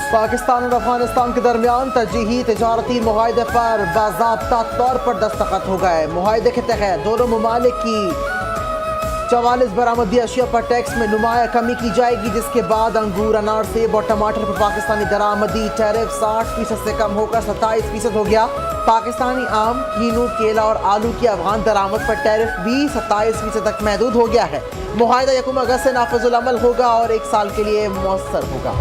पाकिस्तान और अफगानिस्तान के दरमियान तरजीही तजारती मुआहदे पर बाज़ाब्ता तौर पर दस्तखत हो गए। मुआहदे के तहत दोनों ममालिक की 44 बरामदी अशिया पर टैक्स में नुमाया कमी की जाएगी, जिसके बाद अंगूर, अनार, सेब और टमाटर पर पाकिस्तानी दरामदी टैरिफ 60% से कम होकर 27% हो गया। पाकिस्तानी आम, कीनू, केला और आलू की अफगान दरामद पर टैरिफ भी 27% तक महदूद हो गया है। मुआहदा 1 अगस्त से नाफिजुल अमल होगा और 1 साल के लिए मुअस्सर होगा।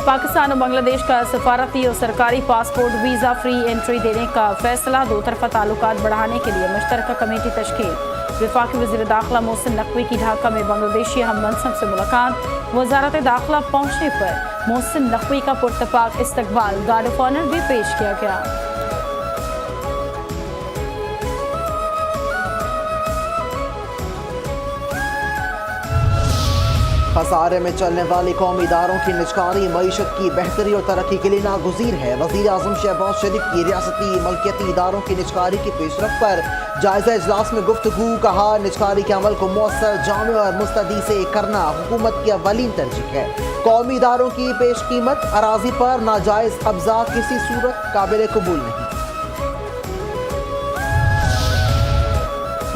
पाकिस्तान और बांग्लादेश का सफारती और सरकारी पासपोर्ट वीज़ा फ्री एंट्री देने का फैसला। दो तरफा ताल्लुकात बढ़ाने के लिए मुश्तरका कमेटी तश्कील। वफाकी वज़ीर दाखिला मोहसिन नकवी की ढाका में बांग्लादेशी हम मनसब से मुलाकात। वजारत दाखिला पहुँचने पर मोहसिन नकवी का पुरतपाक इस्तकबाल। गार्ड ऑफ ऑनर भी पेश किया गया। खसारे में चलने वाली कौमी इदारों की निजकारी मईशत की बेहतरी और तरक्की के लिए नागुज़ीर है। वज़ीर आज़म शहबाज शरीफ की रियासती मलकियती इदारों की निजकारी की पेशरफ पर जायज़ा इजलास में गुफ्तगू। कहा, निजकारी के अमल को मौसर, जामे और मुस्तदी से करना हुकूमत की अव्वलीन तरजीह है। कौमी इदारों की पेश कीमत अराजी पर नाजायज़ कब्जा किसी सूरत काबिल कबूल नहीं।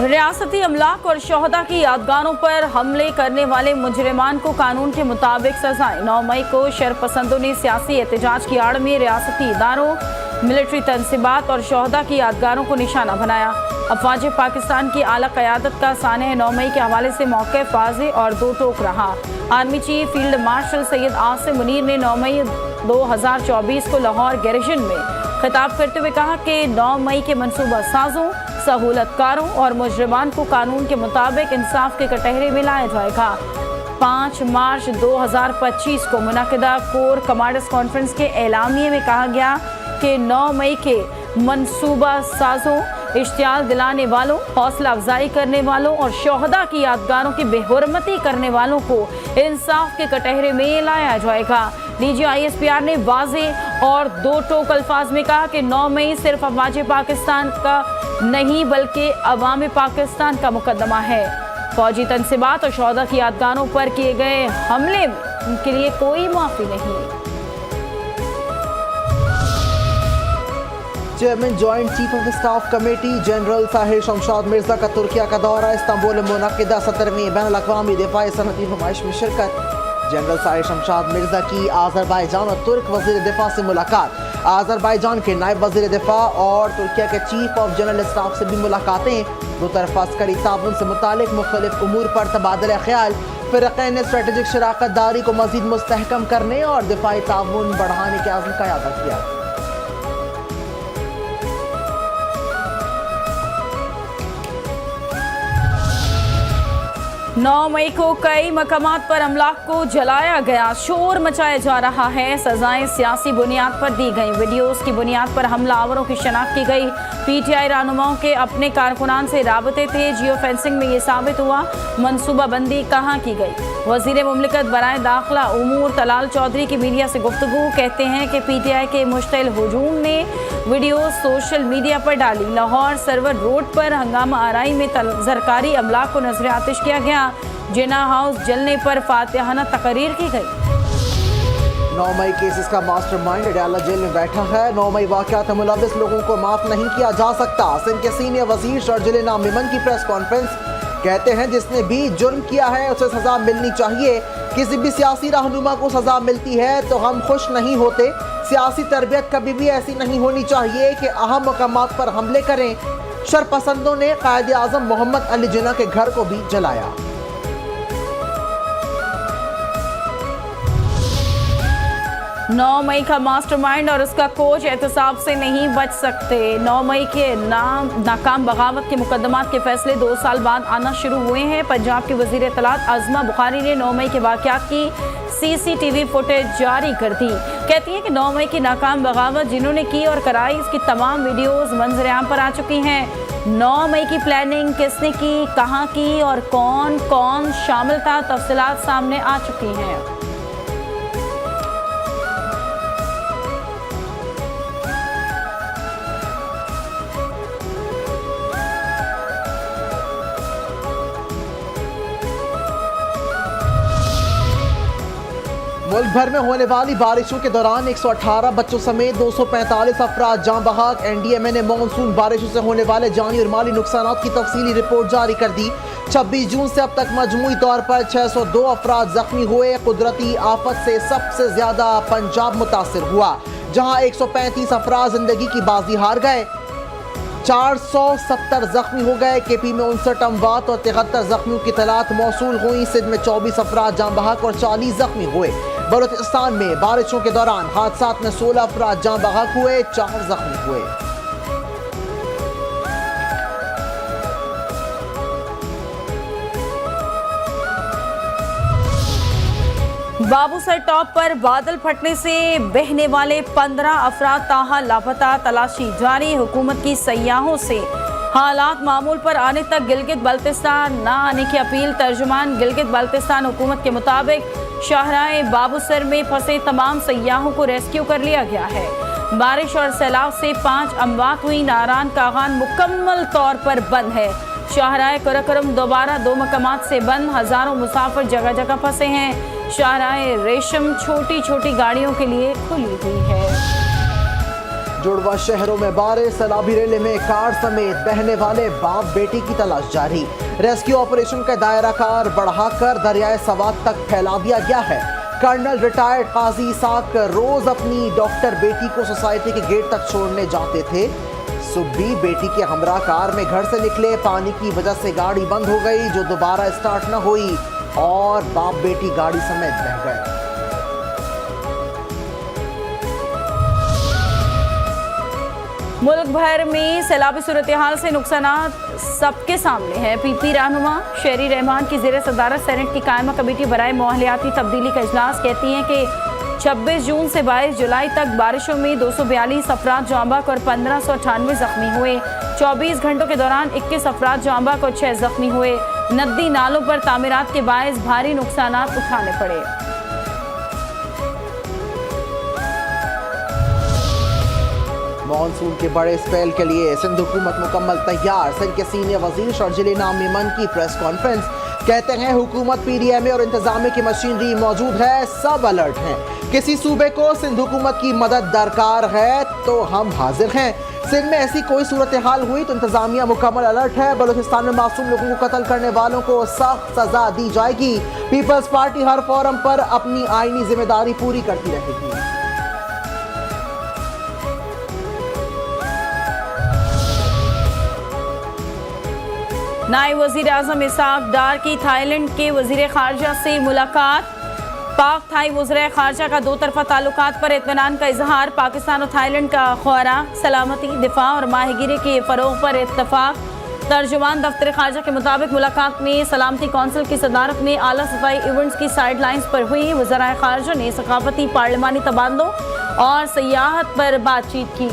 रियासती अमलाक और शोहदा की यादगारों पर हमले करने वाले मुजरिमान को कानून के मुताबिक सजाएं। 9 मई को शरपसंदों ने सियासी एहतजाज की आड़ में रियासती इदारों, मिलिट्री तनसीबात और शोहदा की यादगारों को निशाना बनाया। अफवाज पाकिस्तान की आला क़यादत का सानह 9 मई के हवाले से मौक़िफ़ वाज़ेह और दो टोक रहा। Army chief field marshal Syed Asim Munir ने 9 मई 2024 को लाहौर गैरिजन में खिताब करते हुए कहा कि 9 मई के मनसूबा साजों, सहूलतकारों और मुजरिमान को कानून के मुताबिक इंसाफ के कटहरे में लाया जाएगा। 5 मार्च 2025 को मुनक़िदा कोर कमांडर्स कॉन्फ्रेंस के एलामिये में कहा गया कि 9 मई के मनसूबा साजों, इश्तियाल दिलाने वालों, हौसला अफजाई करने वालों और शोहदा की यादगारों की बेहुरमती करने वालों को इंसाफ के कटहरे में लाया जाएगा। DGISPR ने वाज़ेह और दो टोक अल्फाज में कहा कि 9 मई सिर्फ अफवाज पाकिस्तान का नहीं बल्कि अवाम पाकिस्तान का मुकदमा है। फौजी तनसीबात और शोहदा की यादगारों पर किए गए हमले के लिए कोई माफ़ी नहीं। Chairman joint chief of staff committee general Sahir Shamshad Mirza का तुर्किया का दौरा। इस्तांबुल में मुनक़िदा 17वीं बैनुल अक़वामी दिफ़ाई सनअती नुमाइश में शिरकत। जनरल साहिर शमशाद मिर्जा की आज़रबाईजान और तुर्क वज़ीर दिफ़ा से मुलाकात। आज़रबाईजान के नायब वज़ीर दिफ़ा और तुर्किया के चीफ ऑफ जनरल स्टाफ से भी मुलाकातें। दो तरफ़ा अस्करी ताउन से मुतालिक मुख्तलिफ उमूर पर तबादला ख्याल। फ़िरक़ैन ने स्ट्रेटेजिक शराकत दारी को मज़ीद मुस्तहकम करने और दिफ़ाई ताउन बढ़ाने के आज़म का इरादा किया। 9 मई को कई मकामात पर अमलाक को जलाया गया। शोर मचाया जा रहा है। सजाएं सियासी बुनियाद पर दी गई। वीडियोस की बुनियाद पर हमलावरों की शनाख्त की गई। PTI रहनुमाओं के अपने कारकुनान से राबते थे। जियो फेंसिंग में ये साबित हुआ। मनसूबाबंदी कहाँ की गई? वज़ीर मुमलिकत बराए दाखिला उमूर तलाल चौधरी की मीडिया से गुफ्तगू। कहते हैं कि PTI के मुश्तइल हुजूम ने वीडियो सोशल मीडिया पर डाली। लाहौर सर्वर रोड पर हंगामा आराई में सरकारी अमलाक को नजर आतिश किया गया। जिना हाउस जलने पर फातिहाना तकरीर की गई। 9 मई केसेस का मास्टरमाइंड अडयाला जेल में बैठा है। 9 मई वाक़यात में मुलव्वस लोगों को माफ़ नहीं किया जा सकता। सिंध के सीनियर वज़ीर शर्जिल नामिमन की प्रेस कॉन्फ्रेंस। कहते हैं जिसने भी जुर्म किया है उसे सज़ा मिलनी चाहिए। किसी भी सियासी रहनुमा को सज़ा मिलती है तो हम खुश नहीं होते। सियासी तरबियत कभी भी ऐसी नहीं होनी चाहिए कि अहम मकामात पर हमले करें। शरपसंदों ने कायद आज़म मोहम्मद अली जिन्ना के घर को भी जलाया। 9 मई का मास्टरमाइंड और उसका कोच एहतसाब से नहीं बच सकते। 9 मई के नाकाम बगावत के मुकदमात के फैसले 2 साल बाद आना शुरू हुए हैं। पंजाब की वज़ीर इत्तलात आज़मा बुखारी ने 9 मई के वाक़यात की CCTV फुटेज जारी कर दी। कहती है कि 9 मई की नाकाम बगावत जिन्होंने की और कराई इसकी तमाम वीडियोज़ मंजर आम पर आ चुकी हैं। 9 मई की प्लानिंग किसने की, कहाँ की और कौन कौन शामिल था, तफसीलात सामने आ चुकी हैं। मुल्क भर में होने वाली बारिशों के दौरान 118 बच्चों समेत 245 अफराद जाँ बहक। एनडीएमए ने मानसून बारिशों से होने वाले जानी और माली नुकसान की तफसीली रिपोर्ट जारी कर दी। 26 जून से अब तक मजमूई तौर पर 602 अफराद जख्मी हुए। कुदरती आफत से सबसे ज्यादा पंजाब मुतासिर हुआ, जहाँ 135 अफराद जिंदगी की बाजी हार गए, 470 जख्मी हो गए। केपी में 59 अमवात और 73 जख्मियों की तलात मौसूल हुई। सिंध में 24 अफराद जाँ बहक और 40 जख्मी हुए। बलूचिस्तान में बारिशों के दौरान हादसात में 16 अफराद जाँ बहक हुए, 4 जख्मी हुए। बाबूसर टॉप पर बादल फटने से बहने वाले 15 अफराद ताहा लापता, तलाशी जारी। हुकूमत की सयाहों से हालात मामूल पर आने तक गिलगित बल्तिस्तान न आने की अपील। तर्जुमान गिलगित बल्तिस्तान हुकूमत के मुताबिक शाहराह बाबूसर में फंसे तमाम सयाहों को रेस्क्यू कर लिया गया है। बारिश और सैलाब से 5 अमवात हुई। नारान कागान मुकम्मल तौर पर बंद है। शाहराह कराकोरम दोबारा 2 मकामात से बंद। हजारों मुसाफिर जगह जगह फंसे हैं। शाहराह रेशम छोटी छोटी गाड़ियों के लिए खुली हुई है। जुड़वा शहरों में बारिश, सैलाबी रेले में कार समेत बहने वाले बाप बेटी की तलाश जारी। रेस्क्यू ऑपरेशन का दायरा कार बढ़ाकर दरियाए सवात तक फैला दिया गया है। कर्नल रिटायर्ड काजी इसाक रोज अपनी डॉक्टर बेटी को सोसाइटी के गेट तक छोड़ने जाते थे। सुबह बेटी के हमरा कार में घर से निकले, पानी की वजह से गाड़ी बंद हो गई, जो दोबारा स्टार्ट न हुई और बाप बेटी गाड़ी समेत बह गए। मुल्क भर में सैलाबी सूरत हाल से नुकसान सबके सामने हैं। पीपी रहनुमा शेरी रहमान की ज़ेर सदारत सेनेट की कायमा कमेटी बराए माहौलियाती तब्दीली का इजलास कहती हैं कि 26 जून से 22 जुलाई तक बारिशों में 242 अफराद जाँ बहक और 1598 जख्मी हुए। 24 घंटों के दौरान 21 अफराद जाँ बहक और 6 जख्मी हुए। नदी नालों पर तामीरात के बायस भारी नुकसान उठाने पड़े। मानसून के बड़े स्पेल के लिए सिंध हुकूमत मुकम्मल तैयार। सिंध के सीनियर वजीर शर्जिल इनाम मेमन की प्रेस कॉन्फ्रेंस, कहते हैं हुकूमत पीडीएमए और इंतजामी की मशीनरी मौजूद है, सब अलर्ट हैं। किसी सूबे को सिंध हुकूमत की मदद दरकार है तो हम हाजिर हैं। सिंध में ऐसी कोई सूरत हाल हुई तो इंतजामिया मुकम्मल अलर्ट है। बलूचिस्तान में मासूम लोगों को कत्ल करने वालों को सख्त सजा दी जाएगी। पीपल्स पार्टी हर फोरम पर अपनी आईनी जिम्मेदारी पूरी करती रहेगी। नायब वजीर आजम इसाक डार की थाईलैंड के वजीर खारजा से मुलाकात। पाक थाई वज़ीर खारजा का 2 तरफ़ा ताल्लुकात पर इत्मीनान का इजहार। पाकिस्तान और थाईलैंड का खुराक, सलामती, दिफा और माहिगीरी के फ़रोग़ पर इत्तफ़ाक़। तर्जुमान दफ्तर खारजा के मुताबिक मुलाकात में सलामती कौंसिल की सदारत में आला सतही इवेंट्स की साइड लाइन्स पर हुई। वज़राए खारजा ने सकाफती पार्लिमानी तबादलों और सियाहत पर बातचीत की।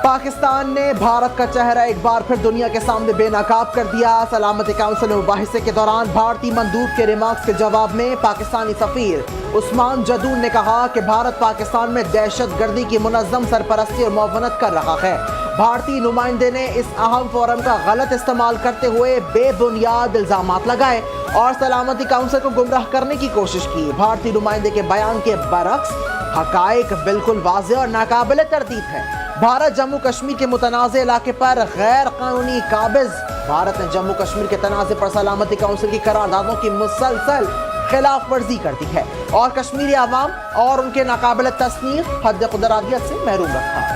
पाकिस्तान ने भारत का चेहरा एक बार फिर दुनिया के सामने बेनकाब कर दिया। सलामती काउंसिल में मुबाहिसे के दौरान भारतीय मंदूब के रिमार्क्स के जवाब में पाकिस्तानी सफीर उस्मान जदून ने कहा कि भारत पाकिस्तान में दहशत गर्दी की मुनज़्ज़म सरपरस्ती और मुआवनत कर रहा है। भारतीय नुमाइंदे ने इस अहम फोरम का गलत इस्तेमाल करते हुए बेबुनियाद इल्ज़ामात लगाए और सलामती काउंसिल को गुमराह करने की कोशिश की। भारतीय नुमाइंदे के बयान के बरक्स हकायक बिल्कुल वाज़ेह और नाकाबिले तरदीद है। भारत जम्मू कश्मीर के मुतनाज़े इलाके पर गैर कानूनी काबिज। भारत ने जम्मू कश्मीर के तनाज़े पर सलामती काउंसिल की करारदादों की मुसलसल खिलाफ वर्जी कर दी है और कश्मीरी आवाम और उनके नाकाबिल तस्नीफ हद कुदरतियत से महरूम रखा।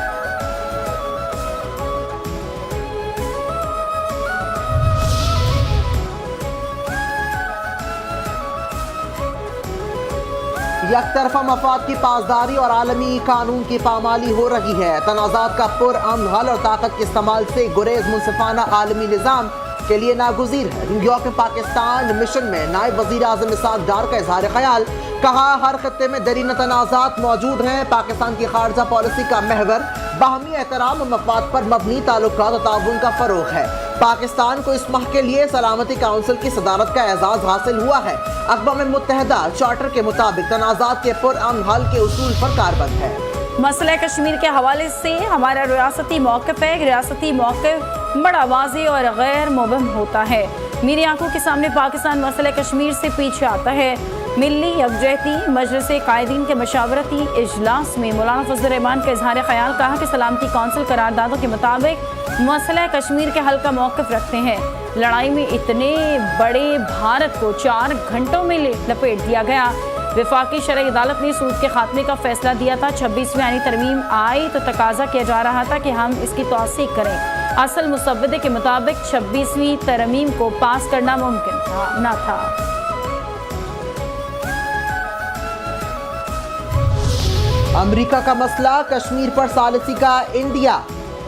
यकतरफा मफाद की पासदारी और आलमी कानून की पामाली हो रही है। तनाज़ात का पुरअमन हल और ताकत के इस्तेमाल से गुरेज मुनसिफाना आलमी निज़ाम के लिए नागुज़ीर है। न्यूयॉर्क में पाकिस्तान मिशन में नायब वज़ीर आज़म इसाक डार का इज़हार ख्याल, कहा हर खत्ते में दरीन तनाज़ात मौजूद हैं। पाकिस्तान की खारजा पॉलिसी का महवर बाहमी एहतराम और मफाद पर मबनी ताल्लुकात और ताउन का फ़रोग़ है। पाकिस्तान को इस माह के लिए सलामती काउंसिल की सदारत का एजाज़ हासिल हुआ है। अक़वाम मुत्तहिदा चार्टर के मुताबिक तनाज़ात के पुरअमन हल के उसूल पर कारबंद है। मसला कश्मीर के हवाले से हमारा रियासती मौक़िफ़ है। रियासती मौक़िफ़ बड़ा वाज़ेह और गैर मुबहम होता है। मेरी आंखों के सामने पाकिस्तान मसले कश्मीर से पीछे आता है। मिली यकजहती मजलिस कायदीन के मशावरती इजलास में मौलाना फजल रहमान का इजहार ख्याल, कहा कि सलामती कौंसिल करारदादों के मुताबिक मसला कश्मीर के हल का मौक़िफ़ रखते हैं। लड़ाई में इतने बड़े भारत को 4 घंटों में लपेट दिया गया। वफाकी शरई अदालत ने सूद के खात्मे का फैसला दिया था। 26वीं आईनी तरमीम आई तो तकाजा किया जा रहा था कि हम इसकी तौसीक करें। असल मुसव्वदे के मुताबिक 26वीं तरमीम को पास करना मुमकिन न था। अमेरिका का मसला कश्मीर पर सालिसी का इंडिया,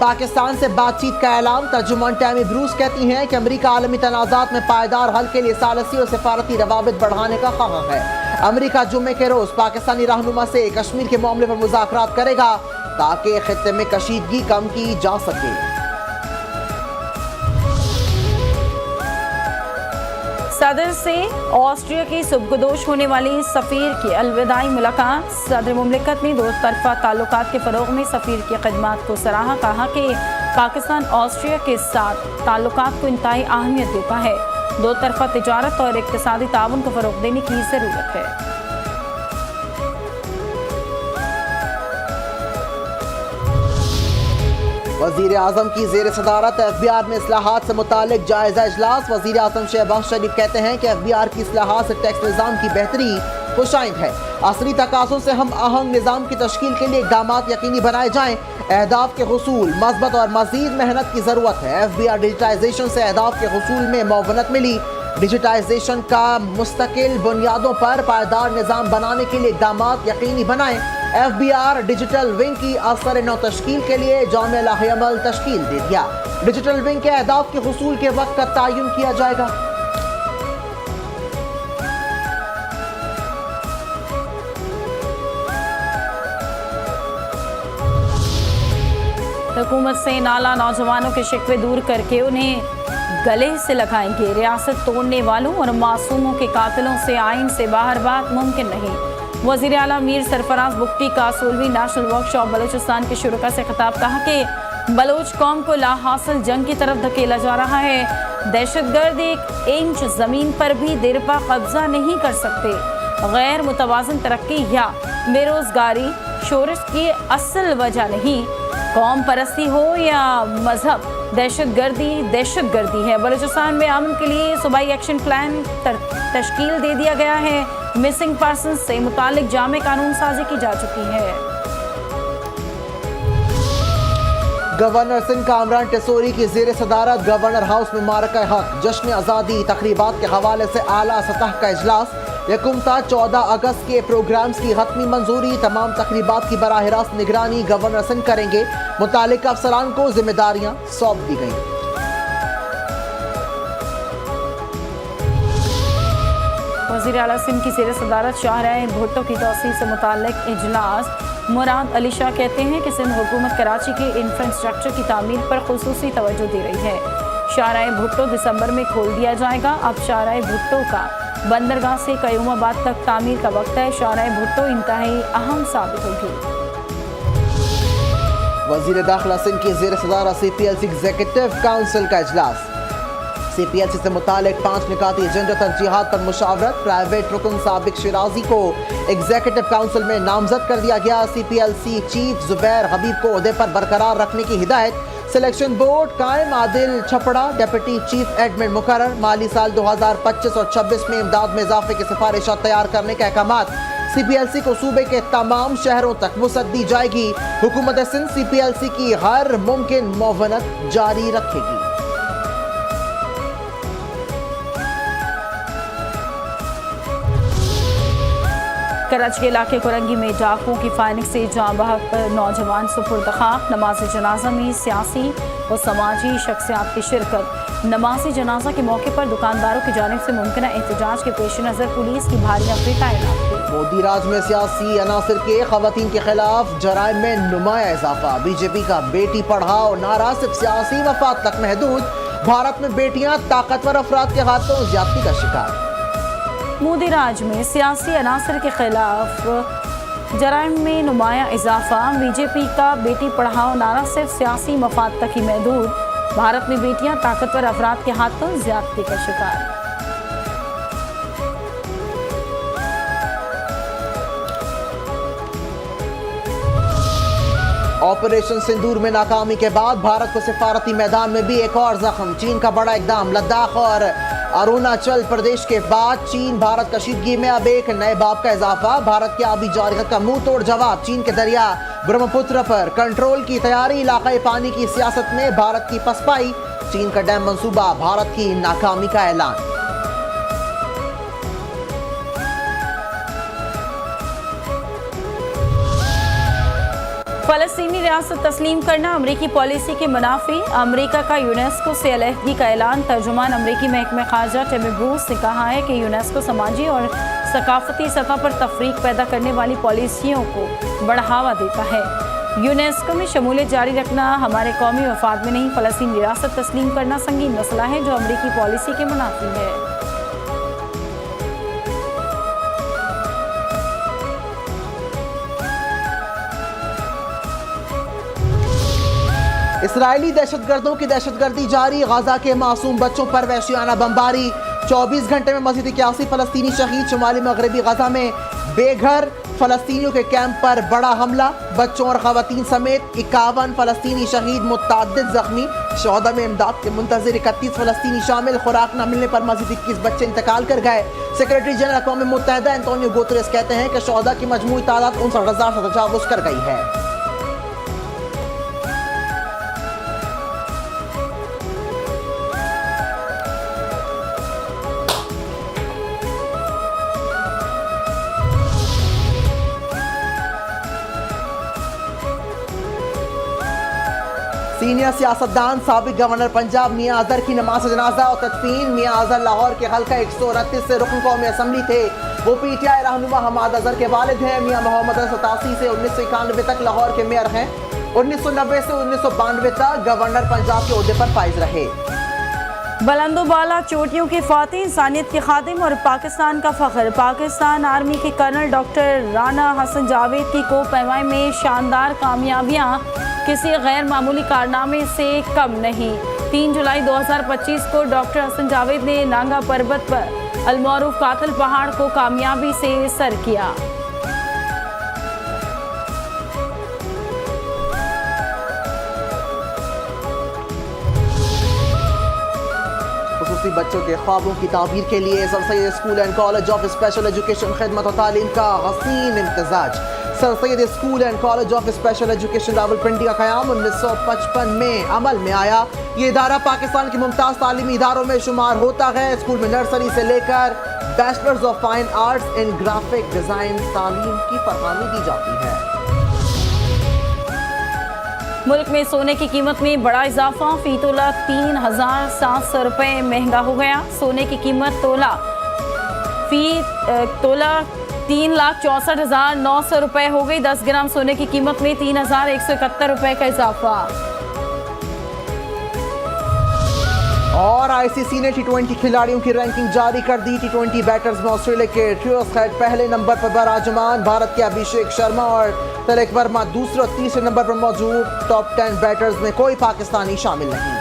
पाकिस्तान से बातचीत का ऐलान। तर्जुमान टैमी ब्रूस कहती हैं कि अमेरिका आलमी तनाज़ात में पायदार हल के लिए सालिसी और सिफारती रवाबित बढ़ाने का ख्वाह है। अमेरिका जुम्मे के रोज पाकिस्तानी रहनुमा से कश्मीर के मामले पर मुज़ाकरात करेगा ताकि खित्ते में कशीदगी कम की जा सके। सदर से ऑस्ट्रिया की सुबगदोश होने वाली सफ़ीर की अलविदाई मुलाकात। सदर मुमलिकत ने दो तरफा ताल्लुकात के फ़रोग़ में सफ़ीर की खिदमात को सराहा। कहा कि पाकिस्तान ऑस्ट्रिया के साथ ताल्लुकात को इंतहाई अहमियत देता है। दो तरफा तिजारत और इक़्तिसादी ताउन को फ़रोग़ देने की ज़रूरत है। वज़ीर आज़म की ज़ेर सदारत FBI में इस्लाहात से मुतालिक जायज़ा इजलास। वज़ीर आज़म शहबाज शरीफ कहते हैं कि FBI की इस्लाहात से टैक्स निज़ाम की बेहतरी खुशाइंद है। असली तकाज़ों से हम आहंग निज़ाम की तश्कील के लिए इक़दामात यकीनी बनाए जाएँ। अहदाफ के हुसूल मज़बत और मज़ीद मेहनत की ज़रूरत है। FBI डिजिटाइजेशन से अहदाफ के हुसूल में मौवनत मिली। डिजिटाइजेशन का मुस्तकिल बुनियादों पर पायदार निज़ाम बनाने के लिए इक़दामात यकीनी बनाएँ। FBI डिजिटल विंग की असर नौ तश्कील के लिए जामे लाहेअमल तश्कील दे दिया। डिजिटल विंग के अहदाफ के हुसूल के वक्त का तयन किया जाएगा। हुकूमत से नाला नौजवानों के शिकवे दूर करके उन्हें गले से लगाएंगे। रियासत तोड़ने वालों और मासूमों के कातिलों से आइन से बाहर बात मुमकिन नहीं। वज़ीर आला मीर सरफराज बुख्ती का 16वीं नेशनल वर्कशॉप बलूचिस्तान के शुरुका से खिताब। कहा कि बलोच कौम को लाहासिल जंग की तरफ धकेला जा रहा है। दहशतगर्द 1 इंच ज़मीन पर भी देरपा कब्जा नहीं कर सकते। गैर मुतवाज़न तरक्की या बेरोज़गारी शोरश की असल वजह नहीं। कौम परस्ती हो या मजहब, दहशतगर्दी है। बलूचिस्तान में अमन के लिए सूबाई एक्शन प्लान तश्कील दे दिया गया है। मिसिंग पर्सन से मुतालिक जामे कानून साजी की जा चुकी है। गवर्नर सिंध कामरान टेसोरी की ज़ेर सदारत गवर्नर हाउस में मारका हक जश्न आज़ादी तकरीबात के हवाले से आला सतह का इजलास। यकुमता 14 अगस्त के प्रोग्राम्स की हतमी मंजूरी। तमाम तकरीबात की बराह रास्त निगरानी गवर्नर सिंध करेंगे। मुतालिका अफसरान को जिम्मेदारियां सौंप दी गई। वज़ीर आला सिंध की ज़ेर सदारत शाहराह भुट्टो की तौसीह से मुताल्लिक़ इजलास। मुराद अली शाह कहते हैं कि सिंध हुकूमत कराची के इंफ्रास्ट्रक्चर की तामीर पर खुसूसी तवज्जो दे रही है। शाहराह भुट्टो दिसंबर में खोल दिया जाएगा। अब शाहराह भुट्टो का बंदरगाह से कयूमाबाद तक तामीर का वक्त है। शाहराह भुट्टो इंतहाई अहम साबित होगी। वज़ीर दाखिला सिंध की ज़ेर सदारत CPLC एग्जीक्यूटिव काउंसिल का इजलास। CPLC से मुतालिक 5 निकाती एजेंडा तरजीहात पर मुशावरत। प्राइवेट रुकन साबिक शिराजी को एग्जीक्यूटिव काउंसिल में नामजद कर दिया गया। CPLC चीफ जुबैर हबीब को ओहदे पर बरकरार रखने की हिदायत। सिलेक्शन बोर्ड कायम। Adil Chhapra deputy chief admin मुकर्रर। माली साल 2025 और 26 में इमदाद में इजाफे की सिफारिशात तैयार करने के अहकामात। CPLC को सूबे के तमाम शहरों तक वसअत दी जाएगी। हुकूमत सिंध CPLC की हर मुमकिन मुआवनत जारी रखेगी। कराची के इलाके कोरंगी में डाकुओं की फायरिंग से जाँ बहक नौजवान सुपुर्द खाक। नमाज जनाजा में सियासी और समाजी शख्सियात की शिरकत। नमाज जनाजा के मौके पर दुकानदारों की जानिब से मुमकिन एहतजाज के पेश नज़र पुलिस की भारी अफरी तैनात की। मोदी राज में सियासी अनासर के खवातीन के खिलाफ जराइम में नुमाया इजाफा। BJP का बेटी पढ़ाओ नारा सिर्फ सियासी मफाद तक महदूद। भारत में बेटियां ताकतवर अफराद के हाथों ज्यादती का शिकार। मोदी राज में सियासी अनासर के खिलाफ जराइम में नुमाया इजाफा। BJP का बेटी पढ़ाओ नारा सिर्फ सियासी मफाद तक ही महदूद। भारत में बेटियां ताकतवर अफराद के हाथों ज्यादती का शिकार। ऑपरेशन सिंदूर में नाकामी के बाद भारत को सिफारती मैदान में भी एक और जख्म। चीन का बड़ा इकदाम। लद्दाख और अरुणाचल प्रदेश के बाद चीन भारत कशीदगी में अब एक नए बाब का इजाफा। भारत की आबी जारहत का मुंह तोड़ जवाब। चीन के दरिया ब्रह्मपुत्र पर कंट्रोल की तैयारी। इलाकाई पानी की सियासत में भारत की पसपाई। चीन का डैम मंसूबा। भारत की नाकामी का ऐलान। फलस्तीनी रियासत तस्लीम करना अमरीकी पॉलिसी के मुनाफी। अमरीका का यूनेस्को से अलहदगी का ऐलान। तर्जुमान अमरीकी महकमे खारजा टिम ब्रूस ने कहा है कि यूनेस्को समाजी और सकाफती सतह पर तफरीक पैदा करने वाली पॉलिसियों को बढ़ावा देता है। यूनेस्को में शमूलियत जारी रखना हमारे कौमी मफाद में नहीं। फलस्तीनी रियासत तस्लीम करना संगीन मसला है जो अमरीकी पॉलिसी के मुनाफी है। इसराइली दहशतगर्दों की दहशतगर्दी जारी। गाजा के मासूम बच्चों पर वहशियाना बमबारी। 24 घंटे में मज़ीद 81 फलस्तीनी शहीद। शुमाली मगरबी गाजा में बेघर फलस्तीनियों के कैंप पर बड़ा हमला। बच्चों और खवातीन समेत 51 फलस्तीनी शहीद, मुतअद्दिद जख्मी। शोहदा में इमदाद के मुंतज़िर 31 फलस्तीनी शामिल। खुराक न मिलने पर मज़ीद 21 बच्चे इंतकाल कर गए। सेक्रेटरी जनरल अक़वाम मुत्तहिदा एंटोनियो गुतरेस कहते हैं कि शोहदा की मजमूई तादाद 59,000 से तजावुज़ कर गई है। सीनियर सियासतदान साबिक गवर्नर पंजाब मियां अजहर की नमाज जनाजा और तदफीन। मियां अजहर लाहौर के हल्का 129 से रुकन कौमी असम्बली थे। वो पीटीआई रहनुमा हमाद अजहर के वालिद हैं। मियां मोहम्मद 87 से 1991 तक लाहौर के मेयर हैं। 1990 से 1992 तक गवर्नर पंजाब के ओहदे पर फाइज रहे। बुलंदोबाला चोटियों के फातिह, इंसानियत के खादिम और पाकिस्तान का फख्र। पाकिस्तान आर्मी के कर्नल डॉक्टर राना हसन जावेद की को पैमाई में शानदार कामयाबियां किसी गैर मामूली कारनामे से कम नहीं। 3 जुलाई 2025 को डॉक्टर हसन जावेद ने नांगा पर्वत पर अलमारूफ कातिल पहाड़ को कामयाबी से सर किया। खुसूसी बच्चों के ख्वाबों की ताबीर के लिए sir Syed school and college of special education खिदमत और तालीम का हसीन इम्तजाज। Sir Syed school and college of special education Rawalpindi का क़याम 1955 में अमल में आया। ये इदारा पाकिस्तान के मुमताज़ तालीमी इदारों में शुमार होता है। स्कूल में नर्सरी से लेकर bachelors of fine arts in graphic design तालीम की फरहमी दी जाती है। मुल्क में सोने की कीमत में बड़ा इजाफा। फी तोला 3,700 रुपये महंगा हो गया। सोने की कीमत फी तोला 3,64,900 रुपये हो गई। 10 ग्राम सोने की कीमत में 3,171 रुपये का इजाफा। और आईसीसी ने टी20 खिलाड़ियों की रैंकिंग जारी कर दी। टी20 बैटर्स में ऑस्ट्रेलिया के ट्रियोस हेड पहले नंबर पर बराजमान। भारत के अभिषेक शर्मा और तिलक वर्मा दूसरे और तीसरे नंबर पर मौजूद। टॉप 10 बैटर्स में कोई पाकिस्तानी शामिल नहीं।